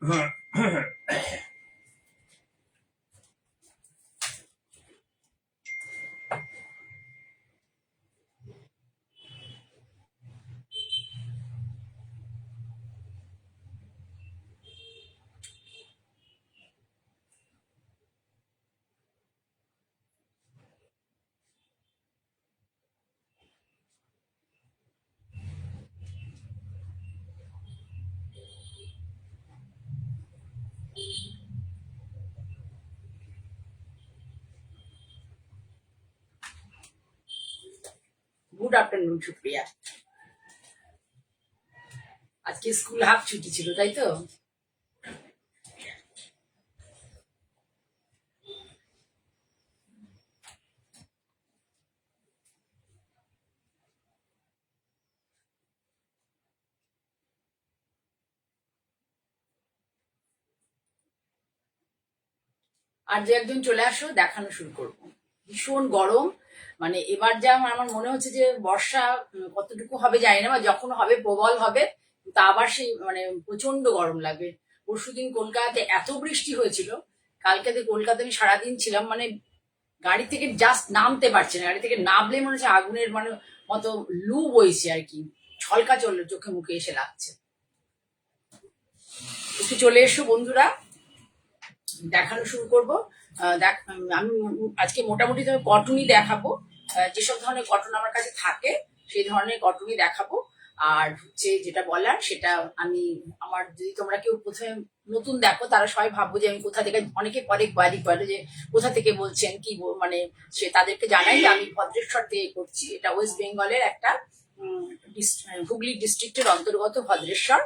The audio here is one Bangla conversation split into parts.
Good afternoon Supriya. আজকে স্কুল হাফ ছুটি ছিল, তাই তো? আর যে একজন চলে আসো, দেখানো শুরু করবো। ভীষণ গরম, মানে এবার যা আমার মনে হচ্ছে যে বর্ষা কতটুকু হবে জানি না, বা যখন হবে প্রবল হবে, তা আবার সেই মানে প্রচন্ড গরম লাগবে। পরশুদিন কলকাতাতে এত বৃষ্টি হয়েছিল, কালকেতে কলকাতায় আমি সারাদিন ছিলাম, মানে গাড়ি থেকে জাস্ট নামতে পারছে না, গাড়ি থেকে নামলে মনে হচ্ছে আগুনের মানে মতো লু বইছে আর কি, ছলকা চললো চোখে মুখে এসে লাগছে। একটু চলে এসো বন্ধুরা, দেখানো শুরু করবো। আমি আজকে মোটামুটি কটনই দেখাবো, যেসব ধরনের কটন আমার কাছে থাকে সেই ধরনের কটনই দেখাবো। আর হচ্ছে যেটা বলার সেটা আমি আমার, যদি তোমরা কেউ প্রথমে নতুন দেখো তারা সবাই ভাববো যে আমি কোথা থেকে, অনেকে পরে কোয়ারি করে যে কোথা থেকে বলছেন কি মানে সে তাদেরকে জানাই যে আমি ভদ্রেশ্বর থেকে করছি। এটা ওয়েস্ট বেঙ্গলের একটা হুগলি ডিস্ট্রিক্টের অন্তর্গত ভদ্রেশ্বর।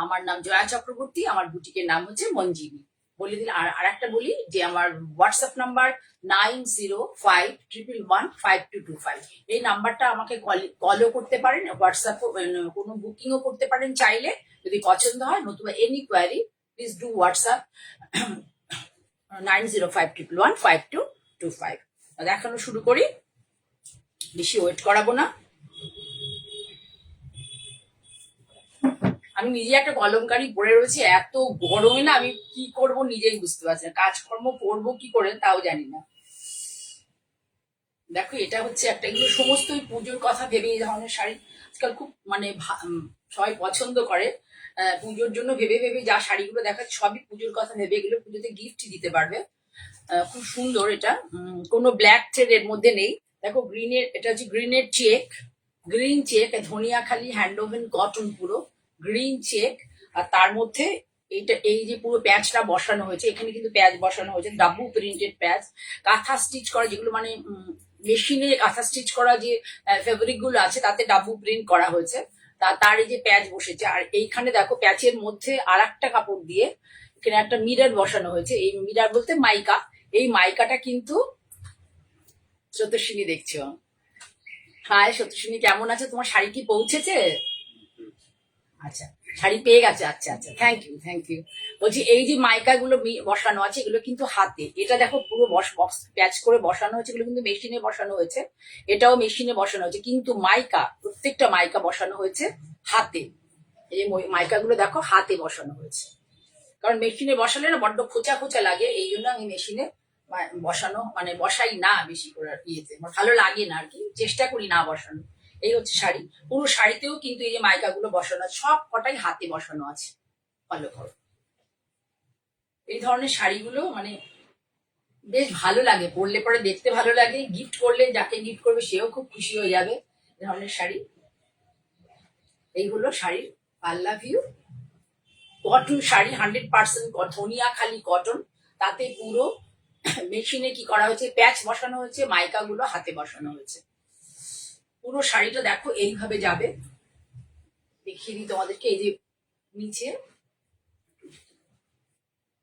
আমার নাম জয়া চক্রবর্তী, আমার বুটিকের নাম হচ্ছে মঞ্জিবি। বলে দিন। আর একটা বলি যে আমার হোয়াটসঅ্যাপ নাম্বার 9058115225। এই নাম্বারটা আমাকে কলও করতে পারেন, হোয়াটসঅ্যাপ কোনো বুকিংও করতে পারেন চাইলে, যদি পছন্দ হয়। নতুবা any query please do WhatsApp 9058115225। দেখানো শুরু করি, বেশি ওয়েট করাবো না। আমি নিজে একটা কলমকারি পড়ে রয়েছি, এত গরমে না আমি কি করব নিজেই বুঝতে পারছি না, কাজকর্ম করবো কি করে তাও জানি না। দেখো এটা হচ্ছে একটা, এগুলো সমস্তই পুজোর কথা ভেবে এই ধরনের শাড়ি আজকাল খুব মানে সবাই পছন্দ করে। পুজোর জন্য ভেবে ভেবে যা শাড়িগুলো দেখাচ্ছে সবই পুজোর কথা ভেবে, এগুলো পুজোতে গিফট দিতে পারবে। খুব সুন্দর এটা, কোনো ব্ল্যাক থ্রেড এর মধ্যে নেই। দেখো গ্রিনের, এটা হচ্ছে গ্রিনের check, green check, Dhaniakhali hand woven cotton, পুরো গ্রিন চেক। আর তার মধ্যে এইটা, এই যে পুরো প্যাচটা বসানো হয়েছে, এখানে কিন্তু প্যাচ বসানো হয়েছে, ডাব্বু প্রিন্টেড প্যাচ। কাঁথা স্টিচ করা, যেগুলো মানে মেশিনে কাঁথা স্টিচ করা যে ফেব্রিক গুলো আছে তাতে ডাব্বু প্রিন্ট করা হয়েছে, তার এই যে প্যাচ বসেছে। আর এইখানে দেখো প্যাচের মধ্যে আর একটা কাপড় দিয়ে এখানে একটা মিরার বসানো হয়েছে। এই মিরার বলতে মাইকা, এই মাইকাটা কিন্তু সত্যিনী দেখছো। হাই সত্যিনী, কেমন আছে? তোমার শাড়ি কি পৌঁছেছে? আচ্ছা, শাড়ি পেয়ে গেছে, আচ্ছা আচ্ছা, থ্যাংক ইউ থ্যাংক ইউ। বলছি এই যে মাইকা গুলো বসানো আছে এগুলো কিন্তু হাতে, এটা দেখো পুরো বক্স প্যাচ করে বসানো হয়েছে, এগুলো কিন্তু মেশিনে বসানো হয়েছে, এটাও মেশিনে বসানো হয়েছে, কিন্তু মাইকা, প্রত্যেকটা মাইকা বসানো হয়েছে হাতে। এই মাইকা গুলো দেখো হাতে বসানো হয়েছে, কারণ মেশিনে বসালে না বড্ড খোঁচা খোঁচা লাগে, এই জন্য আমি মেশিনে বসানো মানে বসাই না বেশি করে, ইয়েতে আমার ভালো লাগে না আর কি, চেষ্টা করি না বসানো। এই হচ্ছে শাড়ি, পুরো শাড়িতেও কিন্তু এই যে মাইকা গুলো বসানো আছে, সব কটাই হাতে বসানো আছে। ফলো করো, এই ধরনের শাড়িগুলো মানে বেশ ভালো লাগে, পরলে পরে দেখতে ভালো লাগে, গিফট করলে যাকে গিফট করবে সেও খুব খুশি হয়ে যাবে। এই ধরনের শাড়ি, এই হলো শাড়ির পাল্লা ভিউ। কটন শাড়ি, 100% ধনিয়া খালি কটন, তাতে পুরো মেশিনে কি করা হয়েছে, প্যাচ বসানো হয়েছে, মাইকা গুলো হাতে বসানো হয়েছে। পুরো শাড়িটা দেখো এইভাবে যাবে, দেখিয়ে দিই তোমাদেরকে। এই যে নিচে,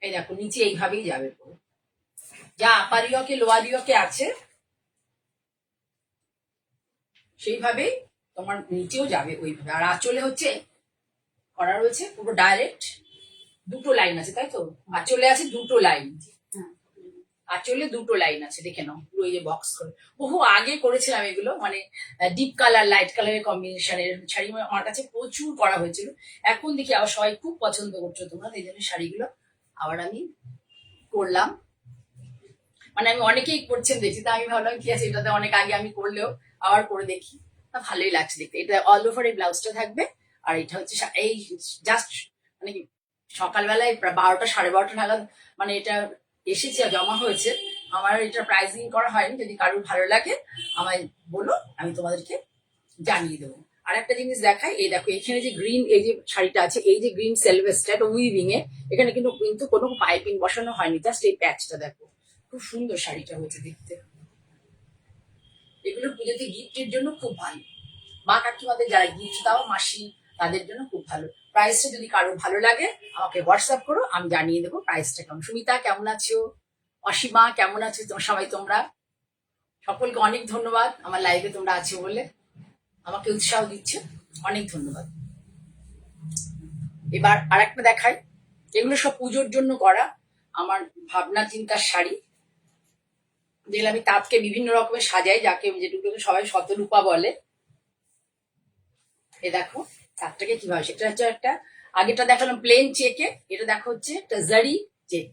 এই দেখো নিচে এইভাবেই যাবে পুরো, যা আপারিয়কে লোয়ারিয়কে আছে সেইভাবেই তোমার নিচেও যাবে ওইভাবে। আর আঁচলে হচ্ছে করা রয়েছে পুরো ডাইরেক্ট, দুটো লাইন আছে, তাই তো? আঁচলে আছে দুটো লাইন। আঁচলে দুটো লাইন আছে, দেখে নাও পুরো এই যে বক্স করে। বহু আগে করেছিলাম এগুলো, মানে ডিপ কালার লাইট কালারের কম্বিনেশনের শাড়ি আমার কাছে প্রচুর করা হয়েছিল। এখন দেখি আবার সবাই খুব পছন্দ করছো তোমরা, এই জন্য শাড়িগুলো আবার আমি করলাম। মানে আমি অনেকেই করছেন দেখছি, তা আমি ভাবলাম কি আছে, এটাতে অনেক আগে আমি করলেও আবার করে দেখি, তা ভালোই লাগছে দেখতে। এটা অল ওভার এই ব্লাউজটা থাকবে, আর এটা হচ্ছে এই জাস্ট মানে সকালবেলায় 12টা 12:30 নাগাদ মানে এটা এসেছে, জমা হয়েছে। আমার এটা প্রাইজিং করা হয়নি, যদি কারোর ভালো লাগে আমায় বলো, আমি তোমাদেরকে জানিয়ে দেবো। আর একটা জিনিস দেখাই, এই দেখো এখানে যে গ্রিন এই যে শাড়িটা আছে, এই যে গ্রিন সেলভেস্টা, এটা উইভিং এ, এখানে কিন্তু কোনো পাইপিং বসানো হয়নি, জাস্ট এই প্যাচটা দেখো, খুব সুন্দর শাড়িটা হয়েছে দেখতে। এগুলো পুজোতে গিফটের জন্য খুব ভালো, মা কাকিমাদের যারা গিফট দাও, মাসি, তাদের জন্য খুব ভালো। প্রাইসটা যদি কারো ভালো লাগে আমাকে হোয়াটসঅ্যাপ করো, আমি জানিয়ে দেবো প্রাইসটা কেমন। সুমিতা কেমন আছো, অসীমা কেমন আছো, সবাই তোমরা, সকলকে অনেক ধন্যবাদ আমার লাইভে তোমরা আছো বলে, আমাকে উৎসাহ দিচ্ছ, অনেক ধন্যবাদ। এবার আর একটা দেখাই, এগুলো সব পুজোর জন্য করা আমার ভাবনা চিন্তার শাড়ি, যেগুলো আমি তাঁতকে বিভিন্ন রকমের সাজাই, যাকে যেটুকুকে সবাই শতরূপা বলে। এ দেখো তাঁতটাকে কিভাবে, সেটা হচ্ছে একটা, আগেটা দেখালাম প্লেন চেকে, এটা দেখো হচ্ছে একটা জারি চেক।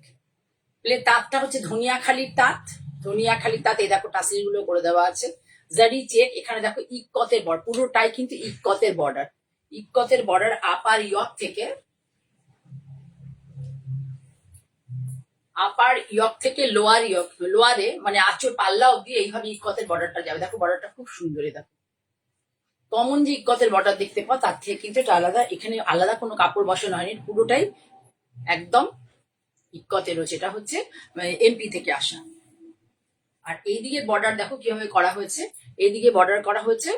প্লেন তাঁতটা হচ্ছে ধনিয়াখালির তাঁত, ধনিয়াখালির তাঁত, এই দেখো টাসেল গুলো করে দেওয়া আছে, জারি চেক। এখানে দেখো ইক্কতের বর্ডার, পুরোটাই কিন্তু ইক্কতের বর্ডার, ইক্কতের বর্ডার আপার ইয়ক থেকে, আপার ইয়ক থেকে লোয়ার ইয়ক, লোয়ারে মানে আঁচল পাল্লা অব্দি এইভাবে ইক্কতের বর্ডারটা যাবে। দেখো বর্ডারটা খুব সুন্দর, দেখো কমন যে ইক্কতের বর্ডার দেখতে পাও তার থেকে কিন্তু এটা আলাদা, এখানে আলাদা কোনো কাপড় বসানো হয়নি, পুরোটাই একদম ইক্কতের রয়েছে। এটা হচ্ছে এমপি থেকে আসা। আর এইদিকে বর্ডার দেখো কিভাবে করা হয়েছে, এইদিকে বর্ডার করা হয়েছে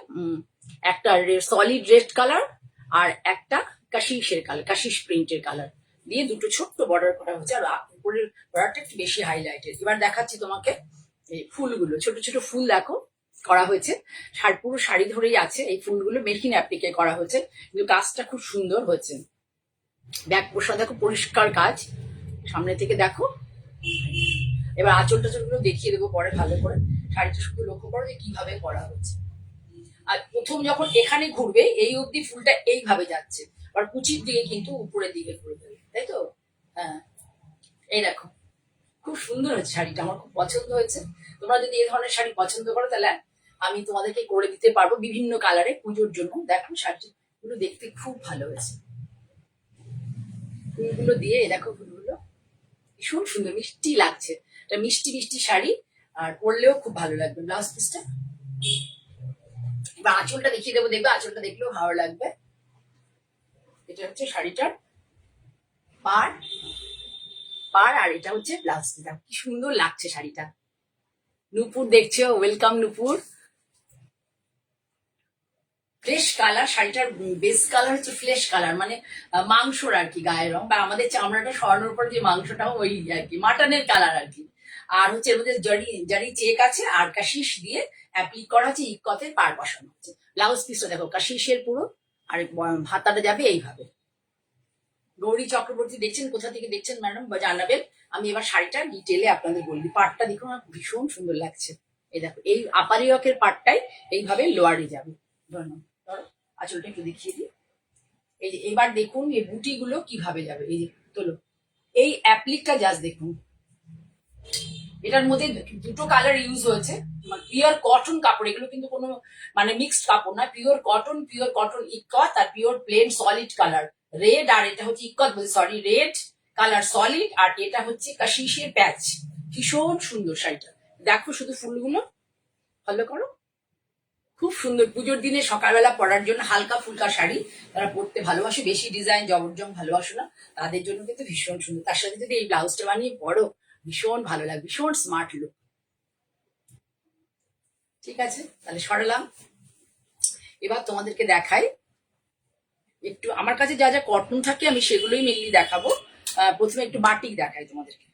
একটা সলিড রেড কালার আর একটা কাশিসের কালার, কাশিস প্রিন্টের কালার দিয়ে দুটো ছোট্ট বর্ডার করা হয়েছে, আর উপরের বর্ডারটা একটু বেশি হাইলাইটেড। এবার দেখাচ্ছি তোমাকে এই ফুলগুলো, ছোট ছোট ফুল দেখো করা হয়েছে, পুরো শাড়ি ধরেই আছে এই ফুলগুলো, মেশিন অ্যাপ্লিকে করা হয়েছে, কিন্তু কাজটা খুব সুন্দর হয়েছে। ব্যাক পোর্শন দেখো পরিষ্কার কাজ, সামনে থেকে দেখো। এবার আঁচল টাচলগুলো দেখিয়ে দেবো পরে ভালো করে, শাড়িটা শুধু লক্ষ্য করো যে কিভাবে করা হচ্ছে। আর প্রথম যখন এখানে ঘুরবে এই অবধি ফুলটা এইভাবে যাচ্ছে, আর কুচির দিকে কিন্তু উপরের দিকে ঘুরে দেবে, তাই তো? হ্যাঁ, এই দেখো খুব সুন্দর হয়েছে শাড়িটা, আমার খুব পছন্দ হয়েছে। তোমরা যদি এই ধরনের শাড়ি পছন্দ করো তাহলে আমি তোমাদেরকে করে দিতে পারবো বিভিন্ন কালারে পুজোর জন্য। দেখো শাড়িগুলো দেখতে খুব ভালো হয়েছে, ফুলগুলো দিয়ে দেখো, ফুলগুলো ভীষণ সুন্দর, মিষ্টি লাগছে, এটা মিষ্টি মিষ্টি শাড়ি, আর পরলেও খুব ভালো লাগবে। ব্লাউজ পিসটা, এবার আঁচলটা দেখিয়ে দেবো, দেখবে আঁচলটা দেখলেও ভালো লাগবে। এটা হচ্ছে শাড়িটার পার, আর এটা হচ্ছে ব্লাউজ পিসটা, কি সুন্দর লাগছে শাড়িটা। নূপুর দেখছো, ওয়েলকাম নূপুর। ফ্লেশ কালার, শাড়িটার বেস কালার হচ্ছে ফ্লেশ কালার, মানে মাংসর আর কি গায়ের রং, বা আমাদের চামড়াটা সরানোর পর যে মাংসটাও ওই আর কি মাটনের কালার আর কি। আর হচ্ছে এর মধ্যে জারি চেক আছে, আর কাশিস দিয়ে অ্যাপ্লিক করা হচ্ছে, ইক্কতের পার বসানো হচ্ছে। ব্লাউজ পিসটা দেখো কাশিসের পুরো, আর হাতাটা যাবে এইভাবে। গৌরী চক্রবর্তী দেখছেন, কোথা থেকে দেখছেন ম্যাডাম বা জানাবেন। আমি এবার শাড়িটা ডিটেলে আপনাদের বলবি। পাটটা দেখুন আমার ভীষণ সুন্দর লাগছে, এই দেখো এই আপারিয়কের পাটটাই এইভাবে লোয়ারে যাবে। ধন্যবাদ। আঁচলটা একটু দেখিয়ে দিই, এই যে এবার দেখুন এই বুটি গুলো কিভাবে যাবে, এই যে তোলো, এই অ্যাপ্লিকটা জাস্ট দেখুন, এটার মধ্যে দুটো কালার ইউজ হয়েছে, পিওর কটন কাপড়, এগুলো কিন্তু কোনো মানে মিক্সড কাপড় না, পিওর কটন ইক্কত, আর pure plain solid colour red, আর এটা হচ্ছে ikat sorry red colour solid, আর এটা হচ্ছে কাশিসের প্যাচ। ভীষণ সুন্দর শাড়িটা, দেখো শুধু ফুলগুলো ফলো করো, খুব সুন্দর পুজোর দিনে সকালবেলা পরার জন্য হালকা ফুলকা শাড়ি, তারা পরতে ভালোবাসে, বেশি ডিজাইন জবরজং ভালোবাসো না, তাদের জন্য কিন্তু ভীষণ সুন্দর। তার সাথে যদি এই ব্লাউজটা বানিয়ে পরো ভীষণ ভালো লাগবে, ভীষণ স্মার্ট লুক। ঠিক আছে, তাহলে সরালাম। এবার তোমাদেরকে দেখাই একটু আমার কাছে যা যা কটন থাকে আমি সেগুলোই মেনলি দেখাবো। প্রথমে একটু বাটিক দেখাই তোমাদেরকে।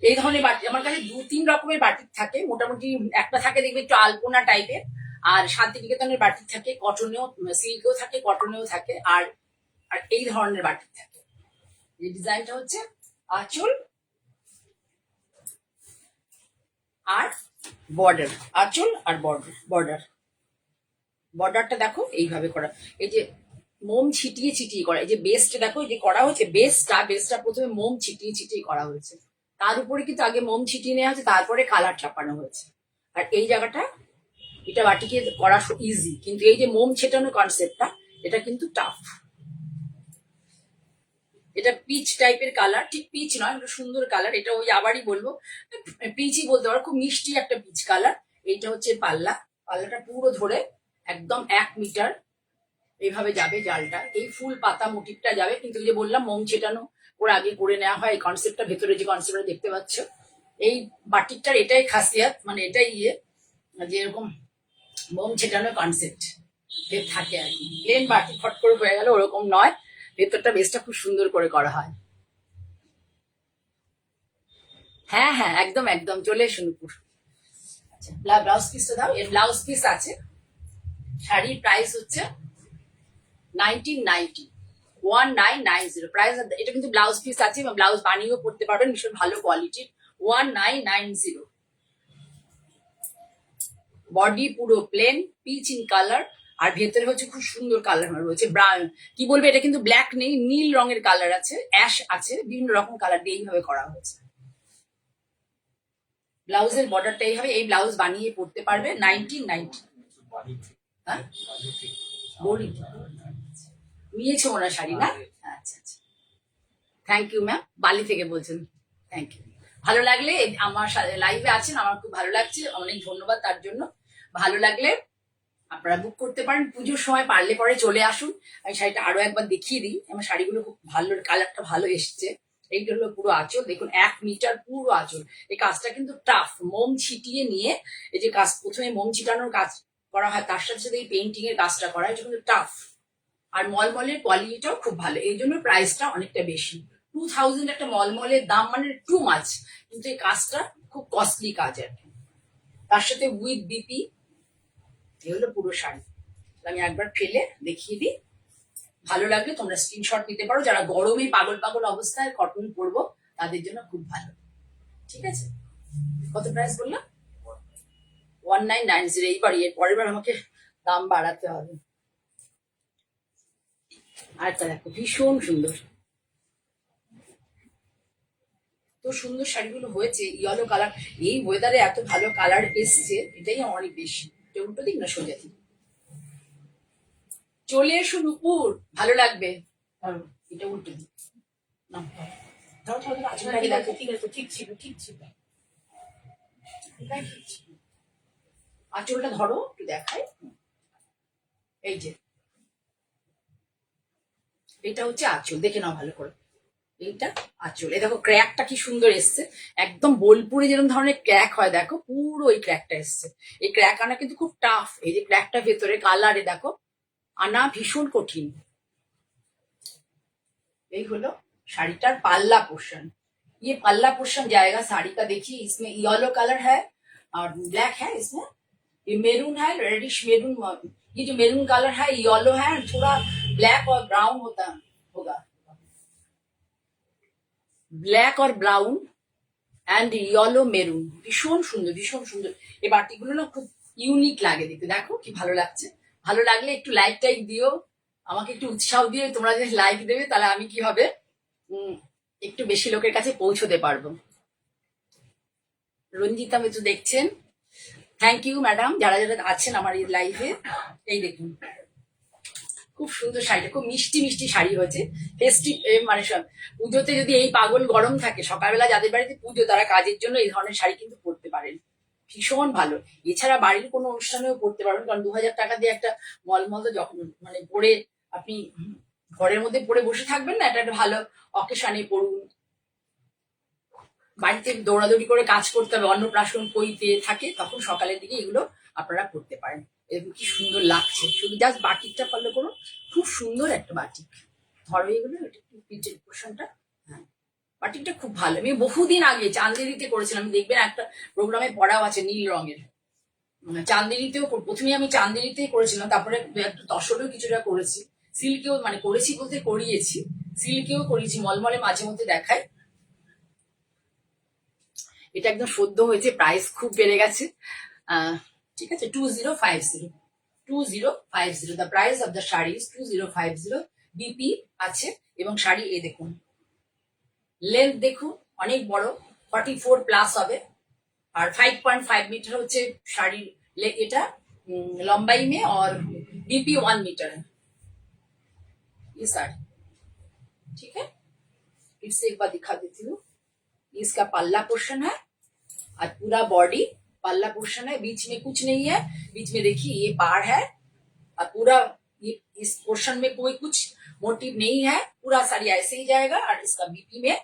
এই ধরনের বাটিক আমার কাছে 2-3 রকমের বাটিক থাকে, মোটামুটি একটা থাকে দেখবে একটু আলপনা টাইপের, আর শান্তিনিকেতনের বাটিক থাকে, কটনেও সিল্কেও থাকে, কটনেও থাকে, আর আর এই ধরনের বাটিক থাকে। এই ডিজাইনটা হচ্ছে আঁচল আর বর্ডার, আঁচল আর বর্ডার। বর্ডারটা দেখো এইভাবে করা, এই যে মোম ছিটিয়ে ছিটিয়ে করা, এই যে বেসটা দেখো এই যে করা হয়েছে, বেসটা প্রথমে মোম ছিটিয়ে ছিটিয়ে করা হয়েছে, তার উপরে কিন্তু আগে মোম ছিটিয়ে নেওয়া হয়েছে, তারপরে কালার চাপানো হয়েছে। আর এই জায়গাটা এটা বাটিকে করা ইজি, কিন্তু এই যে মোম ছেটানোর কনসেপ্টটা এটা কিন্তু টাফ। এটা পিচ টাইপের কালার, ঠিক পিচ নয়, একটা সুন্দর কালার, এটা ওই আবারই বলবো পিচই বলতে পারো, খুব মিষ্টি একটা পিচ কালার। এইটা হচ্ছে পাল্লাটা পুরো ধরে একদম 1 মিটার এইভাবে যাবে জালটা, এই ফুল পাতা মোটিভটা যাবে, কিন্তু এই যে বললাম মোম ছেটানো ওর আগে করে নেওয়া হয়, এই কনসেপ্টটা ভেতরে যে কনসেপ্টটা দেখতে পাচ্ছ, এই বাটিকটার এটাই খাসিয়াত, মানে এটাই যে এরকম মোম ছেটানোর কনসেপ্ট থাকে আর কি। প্লেন বাটি ফট করে হয়ে গেল ওরকম নয়, ভেতরটা বেসটা খুব সুন্দর করে করা হয়। হ্যাঁ হ্যাঁ একদম একদম চলে এসো নুপুর। আচ্ছা ব্লাউজ পিসটা দাও, এর ব্লাউজ পিস আছে। শাড়ির প্রাইস হচ্ছে 1990, 1990 প্রাইস। এটা কিন্তু ব্লাউজ পিস আছে এবং ব্লাউজ বানিয়েও পড়তে পারবেন, ভীষণ ভালো কোয়ালিটির। 1990, বডি পুরো প্লেন পিচ ইন কালার, আর ভেতরে হচ্ছে খুব সুন্দর কালার রয়েছে, ব্রাউন কি বলবে, এটা কিন্তু ব্ল্যাক নেই, নীল রঙের কালার আছে, অ্যাশ আছে, বিভিন্ন রকম কালার দিয়ে এইভাবে করা হয়েছে। ব্লাউজের বর্ডারটা এইভাবে, এই ব্লাউজ বানিয়ে পড়তে পারবে 1990। হ্যাঁ বলি নিয়েছে ওনার শাড়ি না? আচ্ছা আচ্ছা, থ্যাংক ইউ ম্যাম, বালি থেকে বলছেন, থ্যাংক ইউ। ভালো লাগলে আমার লাইভে আছেন, আমার খুব ভালো লাগছে, অনেক ধন্যবাদ তার জন্য। ভালো লাগলে আপনারা বুক করতে পারেন, পুজোর সময় পারলে পরে চলে আসুন। আমি শাড়িটা আরো একবার দেখিয়ে দিই, আমার শাড়িগুলো খুব ভালো, কালারটা ভালো এসছে। এইটা হলো পুরো আঁচল, দেখুন 1 মিটার পুরো আঁচল। এই কাজটা কিন্তু টাফ, মোম ছিটিয়ে নিয়ে এই যে কাজ, প্রথমে মোম ছিটানোর কাজ করা হয়, তার সাথে সাথে এই পেন্টিং এর কাজটা করা হয়, এটা কিন্তু টাফ। আর মলমলের কোয়ালিটিটাও খুব ভালো, এই জন্য প্রাইসটা অনেকটা বেশি। 2000 একটা মলমলের দাম মানে টু মাছ, কিন্তু এই কাজটা খুব কস্টলি কাজ আর কি। তার সাথে উইথ বিপি, এই হলো পুরো শাড়ি। আমি একবার ফেলে দেখিয়ে দিই, ভালো লাগলে তোমরা স্ক্রিনশট নিতে পারো। যারা গরমে পাগল পাগল অবস্থায় কটন পরবো তাদের জন্য খুব ভালো। ঠিক আছে, কত প্রাইস বললাম? 1990। এইবার এর পরের বার আমাকে দাম বাড়াতে হবে। আরেকটা দেখো, ভীষণ সুন্দর, তো সুন্দর শাড়িগুলো হয়েছে, ইয়েলো কালার, এই ওয়েদারে এত ভালো কালার এসছে, এটাই অনেক বেশি। এটা উল্টো দিক না সোজা দিক, চলে এসো নুপুর, ভালো লাগবে। এটা উল্টো দিক না, দেখো ঠিক আছে, ঠিক ছিল ঠিক ছিল। আঁচলটা ধরো একটু দেখাই, এই যে এটা হচ্ছে আঁচল, দেখে নাও ভালো করে, এইটা আঁচল। এই দেখো ক্র্যাকটা কি সুন্দর এসছে, একদম বোলপুরে যেরকম ধরনের ক্র্যাক হয় দেখো, পুরো এই ক্র্যাকটা এসছে। এই ক্র্যাক আনা কিন্তু খুব টাফ, এই যে ক্র্যাকটা ভেতরে কালারে দেখো, আনা ভীষণ কঠিন। এই হলো শাড়িটার পাল্লা पोर्शन। ये पल्ला पोर्शन जाएगा साड़ी का, देखिए इसमें येलो कलर है और ब्लैक है, इसमें ये मेरून है, रेडिश मेरून। ये जो मेरून कलर है येलो है, थोड़ा ब्लैक और ब्राउन होगा, ব্ল্যাক আর ব্রাউন অ্যান্ড ইয়েলো মেরুন, ভীষণ সুন্দর ভীষণ সুন্দর। এই বাটিগুলো না খুব ইউনিক লাগে দেখতে, দেখো কি ভালো লাগছে। ভালো লাগলে একটু লাইক টাইক দিও, আমাকে একটু উৎসাহ দিয়ে, তোমরা যদি লাইক দেবে তাহলে আমি কি হবে একটু বেশি লোকের কাছে পৌঁছতে পারবো। রঞ্জিতা মিত্র দেখছেন, থ্যাংক ইউ ম্যাডাম, যারা যারা আছেন আমার এই লাইভে। এই দেখুন খুব সুন্দর শাড়িটা, খুব মিষ্টি মিষ্টি শাড়ি হয়েছে, ফেস্টিভ, মানে সব পুজোতে যদি এই পাগল গরম থাকে, সকালবেলা যাদের বাড়িতে পুজো তারা কাজের জন্য এই ধরনের শাড়ি কিন্তু পরতে পারেন, ভীষণ ভালো। এছাড়া বাড়ির কোনো অনুষ্ঠানেও পরতে পারবেন, কারণ 2000 টাকা দিয়ে একটা মলমল যখন মানে পরে আপনি ঘরের মধ্যে পরে বসে থাকবেন না, এটা একটা ভালো অকেশনে পরুন। বাড়িতে দৌড়াদৌড়ি করে কাজ করতে হবে, অন্নপ্রাশন কইতে থাকে, তখন সকালের দিকে এগুলো আপনারা করতে পারেন। এরকম কি সুন্দর লাগছে, শুধু জাস্ট বাটিকটা ফলো করুন, খুব সুন্দর একটা বাটিক। ধরো এগুলো, পিচের পোর্শনটা, হ্যাঁ বাটিকটা খুব ভালো। আমি বহুদিন আগে চান্দেরিতে করেছিলাম, দেখবেন একটা প্রোগ্রামে পড়াও আছে নীল রঙের। চান্দেরিতেও প্রথমে আমি চান্দেরিতেই করেছিলাম, তারপরে তসরেও কিছুটা করেছি, সিল্কেও মানে করেছি বলতে করিয়েছি, সিল্কেও করেছি, মলমলে মাঝে মধ্যে দেখায়। এটা একদম সদ্য হয়েছে, প্রাইস খুব বেড়ে গেছে। ঠিক আছে, 2050, 2050, the price of the sari 2050। BP আছে এবং শাড়ি এ দেখুন, লেন্থ দেখুন অনেক বড়, 44+ হবে। আর 5.5 মিটার হচ্ছে শাড়ির এটা लंबाई में, और बीपी 1 मीटर है ये साड़ी। ठीक है, फिर से एक बार दिखा देती हूँ। इसका पल्ला पोर्शन है और पूरा बॉडी पल्ला पोर्शन है, बीच में कुछ नहीं है। बीच में देखिए ये पार है और पूरा ये इस पोर्शन में कोई कुछ मोटिव नहीं है, पूरा साड़ी ऐसे ही जाएगा। और इसका बीपी में,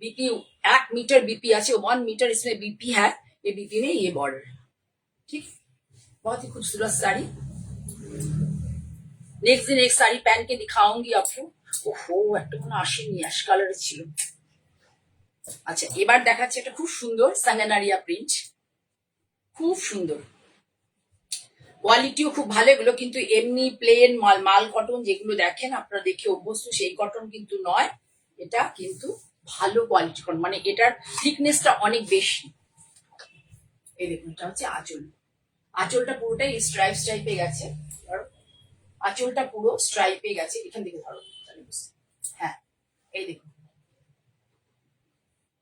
बीपी 1 मीटर बीपी আছে, 1 मीटर इसमें बीपी है। ये बीपी में ये बॉर्डर, ठीक, बहुत ही खूबसूरत साड़ी। नेक्स्ट दिन एक साड़ी पहन के दिखाऊंगी आपको। ওহো, একটা কোনো আসেনি, অ্যাশ কালারের ছিল। আচ্ছা, এবার দেখাচ্ছি একটা খুব সুন্দর সাঙ্গানারিয়া প্রিন্ট, খুব সুন্দর, কোয়ালিটিও খুব ভালো এগুলো, কিন্তু এমনি প্লেন মাল কটন যেগুলো দেখেন আপনারা দেখে অভ্যস্ত সেই কটন কিন্তু নয়, এটা কিন্তু ভালো কোয়ালিটি কটন, মানে এটার থিকনেসটা অনেক বেশি। এই দেখুন, এটা হচ্ছে আঁচল, আঁচলটা পুরোটাই স্ট্রাইপ স্ট্রাইপে গেছে, আঁচলটা পুরো স্ট্রাইপে গেছে, এখান থেকে ধরো, হ্যাঁ এই দেখুন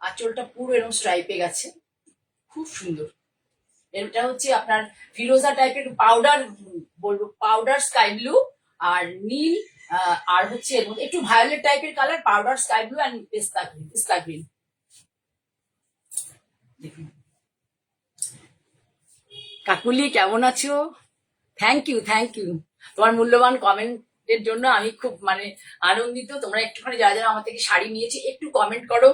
আঁচলটা পুরো এরকম স্ট্রাইপে গেছে, খুব সুন্দর। এটা হচ্ছে আপনার ফিরোজা টাইপের পাউডার, বলবো পাউডার স্কাই ব্লু আর নীল, আর হচ্ছে এর মধ্যে একটু ভায়োলেট টাইপের colour, powder sky blue and পিস্তা গ্রিন। দেখুন কাকুলি কেমন আছো? থ্যাংক ইউ, থ্যাংক ইউ তোমার মূল্যবান কমেন্টের জন্য। আমি খুব মানে আনন্দিত। তোমরা একটুখানি যারা যারা আমার থেকে শাড়ি নিয়েছে একটু কমেন্ট করো।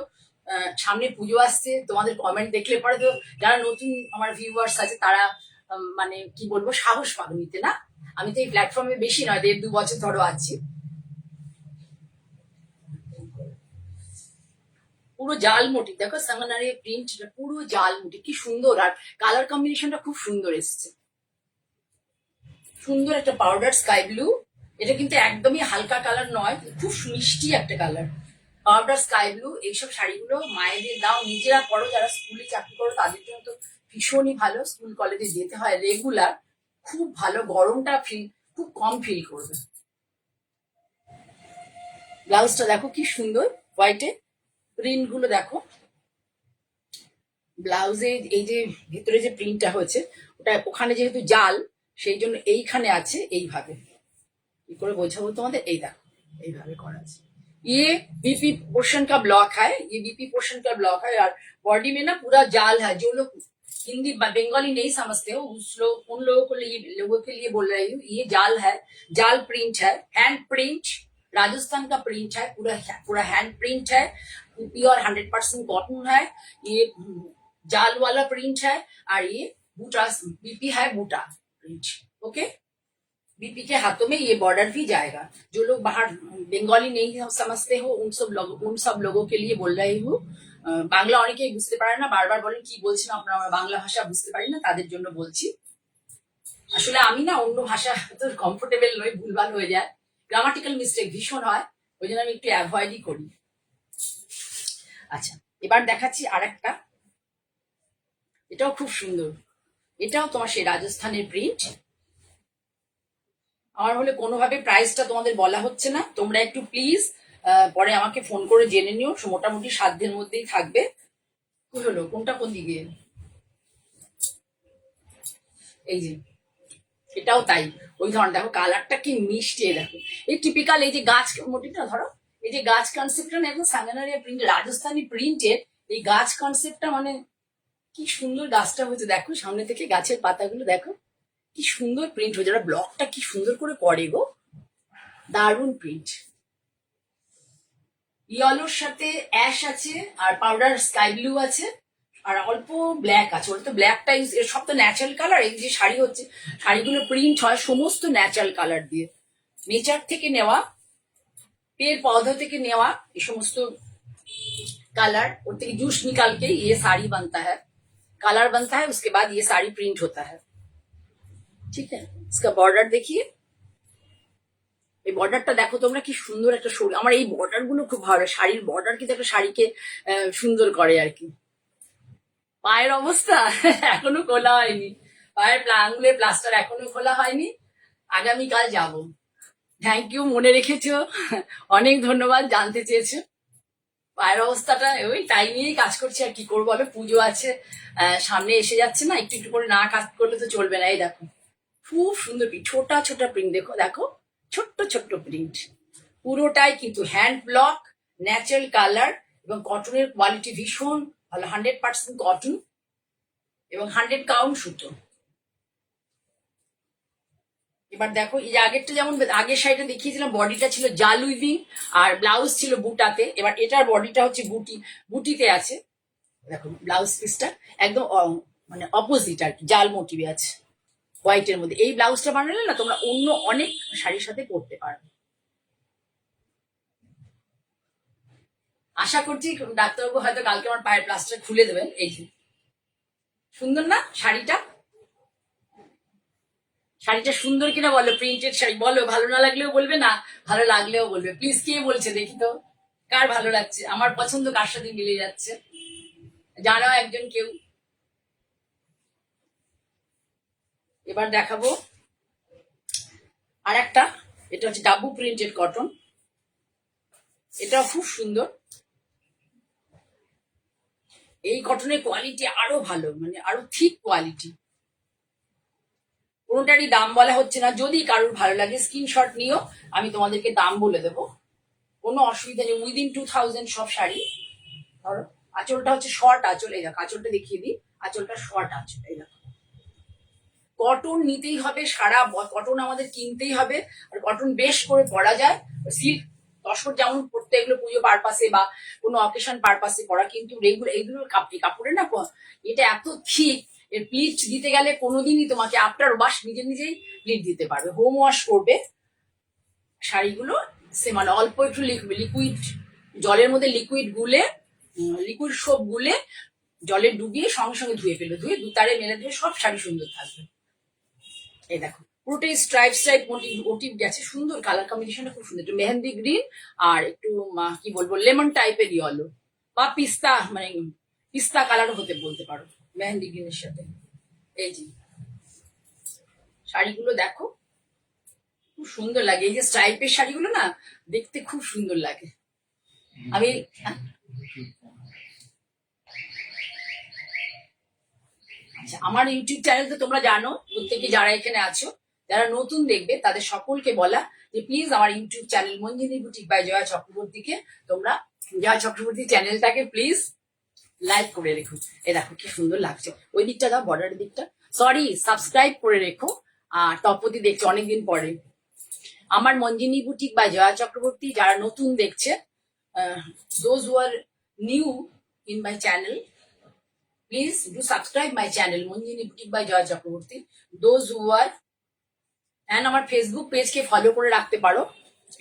সামনে পুজো আসছে, তোমাদের কমেন্ট দেখলে পরে তো যারা নতুন আমার ভিউয়ার্স আছে তারা মানে কি বলবো সাহস পাবে নিতে, না? আমি তো এই প্ল্যাটফর্মে বেশি নয়, 1.5-2 বছর ধরো আছি। পুরো জাল মোটিভ দেখো, সাঙ্গানারিয়া প্রিন্ট, পুরো জাল মোটিভ, কি সুন্দর। আর কালার কম্বিনেশনটা খুব সুন্দর এসছে, সুন্দর একটা পাউডার স্কাই ব্লু। এটা কিন্তু একদমই হালকা কালার নয়, খুব মিষ্টি একটা কালার, পাউডার স্কাই ব্লু। এইসব শাড়িগুলো মায়েদের দাও, নিজেরা পরো, যারা স্কুলে চাকরি করো তাদের জন্য তো ভীষণই ভালো, স্কুল কলেজে যেতে হয় রেগুলার, খুব ভালো, গরমটা খুব কম ফিল করবে। ব্লাউজটা দেখো কি সুন্দর, হোয়াইটে প্রিন্ট গুলো দেখো, ব্লাউজে এই যে ভিতরে যে প্রিন্টটা হয়েছে ওটা ওখানে যেহেতু জাল সেই জন্য এইখানে আছে এইভাবে, কি করে বোঝাবো তোমাদের, এই দেখো এইভাবে করা আছে। ये बीपी पोर्शन का ब्लॉक है, ये बीपी पोर्शन का ब्लॉक है। और बॉडी में ना पूरा जाल है। जो लोग हिंदी बंगाली नहीं समझते हो उन लोगों के लिए बोल रही हूँ, ये जाल है, जाल प्रिंट है, हैंड प्रिंट, राजस्थान का प्रिंट है, पूरा हैंड प्रिंट है, प्योर 100% कॉटन है, ये जाल वाला प्रिंट है। और ये बूटा बीपी है, बूटा प्रिंट। ओके, बीपी के हाथों में ये बॉर्डर भी जाएगा। जो लोग बाहर बंगाली नहीं समझते हो उन सब लोगों के लिए बोल रही हूँ। বাংলা অনেকেই বুঝতে পারে না, বারবার বলেন কি বলছেন আপনারা, আমরা বাংলা ভাষা বুঝতে পারি না, তাদের জন্য বলছি। আসলে আমি না অন্য ভাষা তো কমফোর্টেবল নই, ভুলভাল হয়ে যায়, গ্রামাটিক্যাল মিস্টেক ভীষণ হয়, ওই জন্য আমি একটু অ্যাভয়েডই করি। আচ্ছা, এবার দেখাচ্ছি আরেকটা, এটাও খুব সুন্দর, এটাও তোমার সেই রাজস্থানের প্রিন্ট। আমার হলে কোনোভাবে প্রাইসটা তোমাদের বলা হচ্ছে না, তোমরা একটু প্লিজ পরে আমাকে ফোন করে জেনে নিও, মোটামুটি সাধ্যের মধ্যেই থাকবে। কি হলো, কোনটা কোন দিকে, এই যে এটাও তাই, ওই ধরনের দেখো কালারটা কি মিষ্টি, দেখো এই টিপিক্যাল এই যে গাছ মোটিভটা, ধরো এই যে গাছ কনসেপ্টটা না, একদম সাঙ্গানারিয়া প্রিন্ট, রাজস্থানী প্রিন্টের এই গাছ কনসেপ্টটা, মানে কি সুন্দর গাছটা হয়েছে দেখো, সামনে থেকে গাছের পাতাগুলো দেখো কি সুন্দর প্রিন্ট হয়েছে, ওরা ব্লকটা কি সুন্দর করে করে গো, দারুণ প্রিন্ট। ইয়েলোর সাথে অ্যাশ আছে আর পাউডার স্কাই ব্লু আছে আর অল্প ব্ল্যাক আছে, ওটা তো ব্ল্যাকটা ইউজ, সব তো ন্যাচারাল কালার। এই যে শাড়ি হচ্ছে, শাড়িগুলো প্রিন্ট হয় সমস্ত ন্যাচারাল কালার দিয়ে, নেচার থেকে নেওয়া, पेड़ पौधों থেকে নেওয়া এই সমস্ত कलर, और থেকে जूस निकाल के ये साड़ी बनता है, कलर बनता है, उसके बाद ये साड़ी प्रिंट होता है। ठीक है, इसका बॉर्डर देखिए, এই বর্ডারটা দেখো তোমরা, কি সুন্দর একটা শরীর। আমার এই বর্ডার গুলো খুব ভালো, শাড়ির বর্ডার কিন্তু একটা শাড়িকে সুন্দর করে আর কি। পায়ের অবস্থা এখনো খোলা হয়নি, পায়ের আঙুলের প্লাস্টার এখনো খোলা হয়নি, আগামীকাল যাব। থ্যাংক ইউ, মনে রেখেছো, অনেক ধন্যবাদ, জানতে চেয়েছো। পায়ের অবস্থাটা ওই তাই নিয়েই কাজ করছি, আর কি করবো বলো, পুজো আছে সামনে এসে যাচ্ছে না, একটু একটু করে না কাজ করলে তো চলবে না। এই দেখো খুব সুন্দর প্রিন্ট, ছোটা ছোটা প্রিন্ট, দেখো দেখো ছোট্ট ছোট্ট প্রিন্ট, পুরোটাই কিন্তু হ্যান্ড ব্লক, ন্যাচারাল কালার, এবং কটনের কোয়ালিটি ভীষণ ভালো, 100% কটন এবং 100 কাউন্ট সুতো। এবার দেখো এই যে আগেরটা, যেমন আগের শাড়িটা দেখিয়েছিলাম বডিটা ছিল জাল উইভিং আর ব্লাউজ ছিল বুটাতে, এবার এটার বডিটা হচ্ছে বুটিতে আছে। দেখো ব্লাউজ পিসটা একদম মানে অপোজিট আর কি, জাল মোটিভে আছে হোয়াইটের মধ্যে। এই ব্লাউজটা বানালে না তোমরা অন্য অনেক শাড়ির সাথে পরতে পারবে। আশা করছি ডাক্তারবাবু হয়তো কালকে আমার পায়ের প্লাস্টার খুলে দেবেন। এই যে সুন্দর না শাড়িটা, শাড়িটা সুন্দর কিনা বলো, প্রিন্টেড শাড়ি বলো, ভালো না লাগলেও বলবে, না ভালো লাগলেও বলবে প্লিজ। কে বলছে দেখি তো, কার ভালো লাগছে, আমার পছন্দ কার সাথে মিলে যাচ্ছে, জানাও একজন কেউ। এবার দেখাবো আর একটা, এটা হচ্ছে ডাবু প্রিন্টেড কটন, এটা খুব সুন্দর। এই কটনের কোয়ালিটি আরো ভালো, মানে আরো ঠিক কোয়ালিটি। কোনোটারই দাম বলা হচ্ছে না, যদি কারোর ভালো লাগে স্ক্রিনশট নিও, আমি তোমাদেরকে দাম বলে দেবো, কোনো অসুবিধা নেই। উইদিন 2000 সব শাড়ি। ধরো আঁচলটা হচ্ছে শর্ট আঁচল, এই দেখো আঁচলটা দেখিয়ে দিই, আঁচলটা শর্ট আঁচল, এই দেখো। কটন নিতেই হবে, সারা কটন আমাদের কিনতেই হবে, আর কটন বেশ করে পরা যায়। সিল্ক তসর যেমন পড়তে, এগুলো পুজো পারপাসে বা কোনো অকেশন পারপাসে পরা, কিন্তু রেগুলার এগুলোর কাপড়ে না এটা এত ঠিক, এর প্লিট দিতে গেলে কোনোদিনই তোমাকে আফটার ওয়াশ নিজে নিজেই প্লিট দিতে পারবে। হোম ওয়াশ করবে শাড়িগুলো, সে মানে অল্প একটু লিকুইড জলের মধ্যে লিকুইড গুলে, লিকুইড সোপ গুলে জলে ডুবিয়ে সঙ্গে সঙ্গে ধুয়ে ফেলো, ধুয়ে দুতারে মেলে ধুয়ে সব শাড়ি সুন্দর থাকবে। এই দেখো পুরোটাই স্ট্রাইপ স্ট্রাইপ মোটিভ গেছে, সুন্দর কালার কম্বিনেশনটা খুব সুন্দর, একটু মেহেন্দি গ্রিন আর একটু কি বলবো লেমন টাইপের ইয়েলো বা পিস্তা, মানে পিস্তা কালারও হতে বলতে পারো মেহেন্দি গ্রিনের সাথে। এই যে শাড়িগুলো দেখো খুব সুন্দর লাগে, এই যে স্ট্রাইপের শাড়িগুলো না দেখতে খুব সুন্দর লাগে। আমি আচ্ছা, আমার ইউটিউব চ্যানেল তো তোমরা জানো, প্রত্যেকে যারা এখানে আছো, যারা নতুন দেখবে তাদের সকলকে বলা যে প্লিজ আমার YouTube channel Manjini boutique by Jaya চক্রবর্তীকে তোমরা, জয়া চক্রবর্তী চ্যানেলটাকে প্লিজ লাইক করে রেখো। এ দেখো কি সুন্দর লাগছে, ওই দিকটা দাও, বর্ডারের দিকটা, সরি সাবস্ক্রাইব করে রেখো। আর তপতি দেখছে অনেকদিন পরে আমার মঞ্জিনী বুটিক বাই জয়া চক্রবর্তী, যারা নতুন দেখছে, those who are new in my channel, please do subscribe my channel Monjini Boutique by Joy Chakraborty. Those who are, and আমার ফেসবুক পেজকে ফলো করে রাখতে পারো।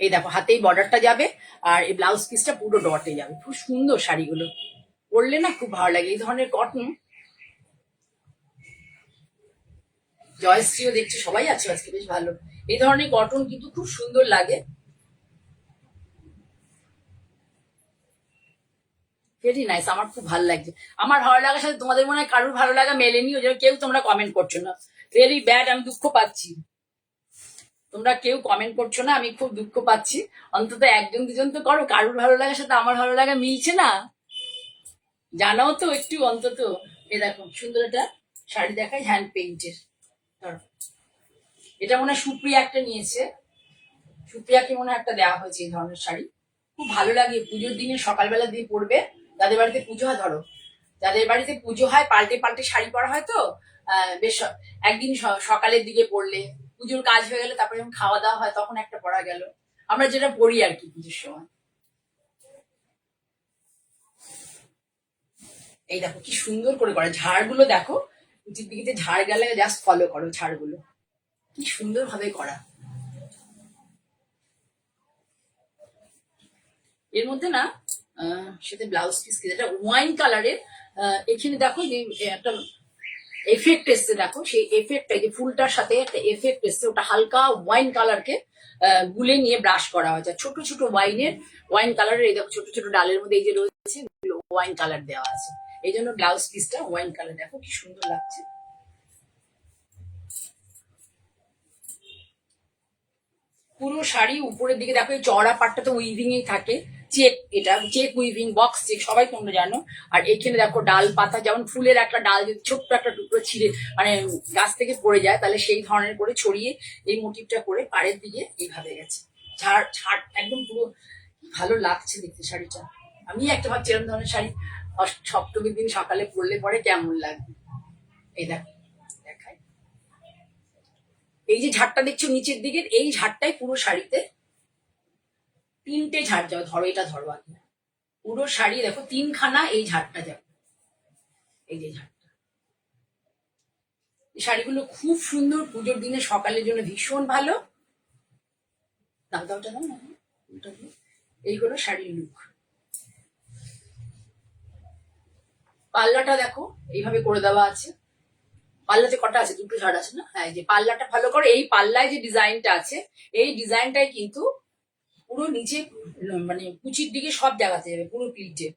এই দেখো হাতেই বর্ডারটা যাবে, আর এই ব্লাউজ পিসটা পুরো ডটে যাবে, খুব সুন্দর শাড়িগুলো পরলে না খুব ভালো লাগে। এই ধরনের কটন, জয়শ্রীও দেখছে, সবাই আছে আজকে বেশ ভালো। এই ধরনের কটন কিন্তু খুব সুন্দর লাগে, ভেরি নাইস, আমার খুব ভালো লাগছে। আমার ভালো লাগার সাথে তোমাদের মনে হয় কারোর ভালো লাগা মেলেনি, ওই জন্য কেউ তোমরা কমেন্ট করছো না, ভেরি ব্যাড, আমি দুঃখ পাচ্ছি। তোমরা কেউ কমেন্ট করছো না, আমি খুব দুঃখ পাচ্ছি। অন্তত একজন দুজন তো করো, কারুর ভালো লাগার সাথে আমার ভালো লাগা মিলছে না, জানাও তো একটু অন্তত। এ দেখো সুন্দর একটা শাড়ি দেখাই, হ্যান্ড পেইন্টের, ধরো এটা মনে হয় সুপ্রিয়া একটা নিয়েছে, সুপ্রিয়াকে মনে হয় একটা দেওয়া হয়েছে এই ধরনের শাড়ি, খুব ভালো লাগে পুজোর দিনে সকালবেলা দিয়ে পরবে, যাদের বাড়িতে পুজো হয়, ধরো যাদের বাড়িতে পুজো হয় পাল্টে পাল্টে শাড়ি পরা হয় তো, বেশ একদিন সকালের দিকে পরলে, পুজোর কাজ হয়ে গেলে তারপরে যখন খাওয়া দাওয়া হয় তখন একটা পরা গেল, আমরা যেটা পড়ি আর কি পুজোর সময়। এই দেখো কি সুন্দর করে করা, ঝাড়গুলো দেখো, নিচের দিকে ঝাড় গেলে জাস্ট ফলো করো, ঝাড়গুলো কি সুন্দর ভাবে করা। এর মধ্যে না সাথে ব্লাউজ পিস, যেটা ওয়াইন কালারের, এখানে দেখো যে একটা এফেক্ট এসছে, দেখো সেই এফেক্ট, এই যে ফুলটার সাথে একটা এফেক্ট এসছে, ওটা হালকা ওয়াইন কালারকে গুলে নিয়ে ব্রাশ করা হয়েছে। ছোট ছোট ওয়াইন কালারের, এই দেখো ছোট ছোট ডালের মধ্যে এই যে রয়েছে ওয়াইন কালার দেওয়া আছে, এই জন্য ব্লাউজ পিসটা ওয়াইন কালার। দেখো কি সুন্দর লাগছে। পুরো শাড়ি উপরের দিকে দেখো এই চওড়া পাটটা তো উইভিং এই থাকে, চেক, এটা চেক উইভিং, বক্স চেক, সবাই তোমরা জানো। আর এইখানে দেখো ডাল পাতা, যেমন ফুলের একটা ডাল যদি ছোট্ট একটা টুকরো ছিঁড়ে মানে গাছ থেকে পড়ে যায়, তাহলে সেই ধরনের করে ছড়িয়ে এই মোটিভটা করে পাড়ের দিকে এইভাবে গেছে। ছাড় একদম পুরো ভালো লাগছে দেখতে শাড়িটা। আমি একটা ভাবছি এরকম ধরনের শাড়ি সপ্তমীর দিন সকালে পরলে পরে কেমন লাগবে। এই দেখো দেখায়, এই যে ঝাড়টা দেখছো নিচের দিকের, এই ঝাড়টাই পুরো শাড়িতে তিনটে ঝাড় যাবে। ধরো এটা ধরো আগে, পুরো শাড়ি দেখো তিনখানা এই ঝাড়টা যাবে, এই যে ঝাড়টা। এই শাড়িগুলো খুব সুন্দর, পুজোর দিনে সকালের জন্য ভীষণ ভালো। দাও দাওটা দাও না, এই হলো শাড়ির লুক। পাল্লাটা দেখো এইভাবে করে দেওয়া আছে। পাল্লাতে কটা আছে? দুটো ঝাড় আছে না? হ্যাঁ, এই যে পাল্লাটা ভালো করে, এই পাল্লায় যে ডিজাইনটা আছে, এই ডিজাইনটাই কিন্তু পুরো নিচে মানে কুচির দিকে সব জায়গাতে যাবে, পুরো প্লিটে।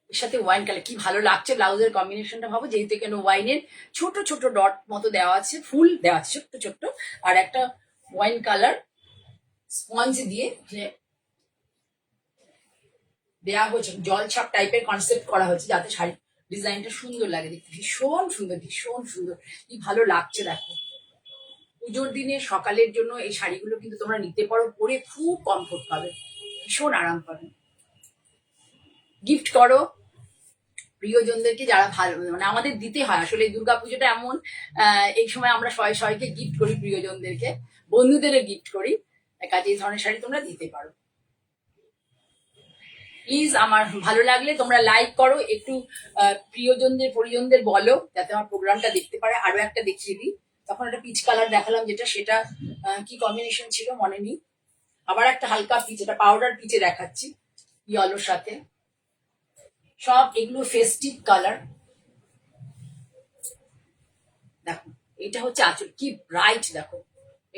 এর সাথে ওয়াইন কালার কি ভালো লাগছে ব্লাউজের কম্বিনেশনটা, ভাবো, যেহেতু এখানে ওয়াইনের ছোট ছোট ডট মতো দেওয়া আছে, ফুল দেওয়া আছে ছোট্ট ছোট্ট, আর একটা ওয়াইন কালার স্পঞ্জ দিয়ে দেওয়া হয়েছে, জল ছাপ টাইপের কনসেপ্ট করা হয়েছে, যাতে শাড়ি ডিজাইনটা সুন্দর লাগে দেখতে, ভীষণ সুন্দর ভীষণ সুন্দর, কি ভালো লাগছে দেখো। পুজোর দিনে সকালের জন্য এই শাড়িগুলো কিন্তু তোমরা নিতে পারো, পরে খুব কমফোর্ট পাবে, ভীষণ আরাম পাবে। গিফট করো প্রিয়জনদেরকে, যারা ভালো, মানে আমাদের দিতে হয় আসলে। এই দুর্গাপুজোটা এমন, এই সময় আমরা সবাইকে গিফট করি, প্রিয়জনদেরকে, বন্ধুদেরও গিফট করি, কাজে এই ধরনের শাড়ি তোমরা দিতে পারো। প্লিজ আমার ভালো লাগলে তোমরা লাইক করো, একটু প্রিয়জনদের পরিজনদের বলো যাতে আমার প্রোগ্রামটা দেখতে পারে। আরো একটা দেখিয়ে দিই, তখন একটা পিচ কালার দেখালাম, যেটা সেটা কি কম্বিনেশন ছিল মনে নেই। আবার একটা হালকা পিচ, এটা পাউডার পিচে দেখাচ্ছি ইয়েলোর সাথে। সব এগুলো ফেস্টিভ কালার। দেখো এটা হচ্ছে আঁচল, কি ব্রাইট দেখো,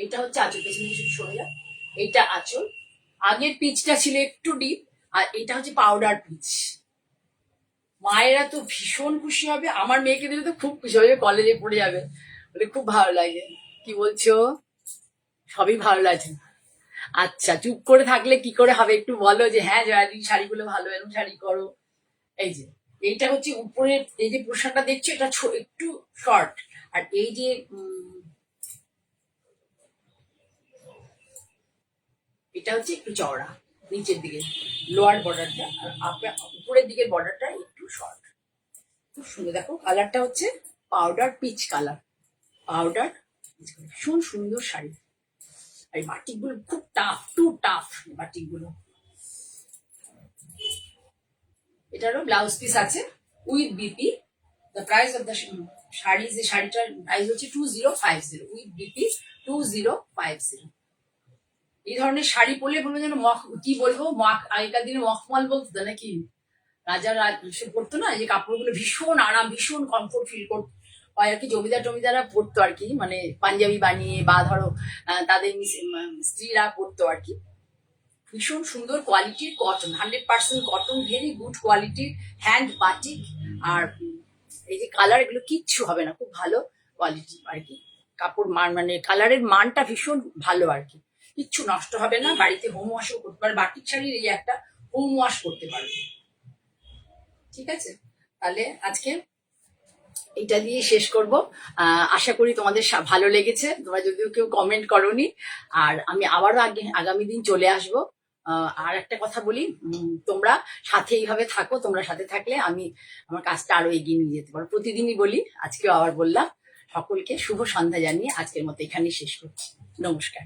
এটা হচ্ছে আঁচল, পেছনে কিছু সরে যাও, এইটা আঁচল। আগের পিচটা ছিল একটু ডিপ, আর এটা হচ্ছে পাউডার পিচ। মায়েরা তো ভীষণ খুশি হবে, আমার মেয়েকে দিলে তো খুব খুশি হবে, কলেজে পড়ে যাবে বলে খুব ভালো লাগে। কি বলছো? সবই ভালো লাগছে। আচ্ছা, চুপ করে থাকলে কি করে হবে, একটু বলো যে হ্যাঁ জয়াদি শাড়িগুলো ভালো, এরকম শাড়ি করো। এই যে এইটা হচ্ছে উপরে, এই যে পোশাকটা দেখছো, এটা একটু শর্ট, আর এই যে এটা হচ্ছে একটু চওড়া নিচের দিকে লোয়ার বর্ডারটা, আর উপরের দিকের বর্ডারটা একটু শর্ট। খুব সুন্দর দেখো, কালারটা হচ্ছে পাউডার পিচ কালার, পাউডার ভীষণ সুন্দর শাড়ি। আর এই বাটিকগুলো খুব টাফ, টু টাফ বাটিকগুলো। এটারও ব্লাউজ পিস আছে with BP. The price of the sari, যে শাড়িটার প্রাইস হচ্ছে 2050, উইথ বিপি 2050। এই ধরনের শাড়ি পরলে বলবো যেন কি বলবো, আগেকার দিনে মখমল বলতো নাকি, রাজারা সে পড়তো না, যে কাপড়গুলো ভীষণ আরাম, ভীষণ কমফোর্ট ফিল করতো হয় আর কি। জমিদাররা পড়তো আর কি, মানে পাঞ্জাবি বানিয়ে, বা ধরো তাদের স্ত্রীরা পড়তো আর কি। ভীষণ সুন্দর কোয়ালিটির কটন, 100% কটন, ভেরি গুড কোয়ালিটির হ্যান্ড বাটিক। আর এই যে কালার, এগুলো কিচ্ছু হবে না, খুব ভালো কোয়ালিটি আর কি। কাপড় মান মানে কালারের মানটা ভীষণ ভালো আর কি, কিচ্ছু নষ্ট হবে না। বাড়িতে হোম ওয়াশও করতে পারবে, বাটিক শাড়ির এই একটা হোম ওয়াশ করতে পারবে। ঠিক আছে, তাহলে আজকে এটা দিয়ে শেষ করব। আশা করি তোমাদের ভালো লেগেছে, তোমরা যদিও কেউ কমেন্ট করোনি। আর আমি আবারও আগামী দিন চলে আসবো। আর একটা কথা বলি, তোমরা সাথে এইভাবে থাকো, তোমরা সাথে থাকলে আমি আমার কাজটা আরো এগিয়ে নিয়ে যেতে পারবো। প্রতিদিনই বলি, আজকেও আবার বললাম। সকলকে শুভ সন্ধ্যা জানিয়ে আজকের মতো এখানেই শেষ করছি। নমস্কার।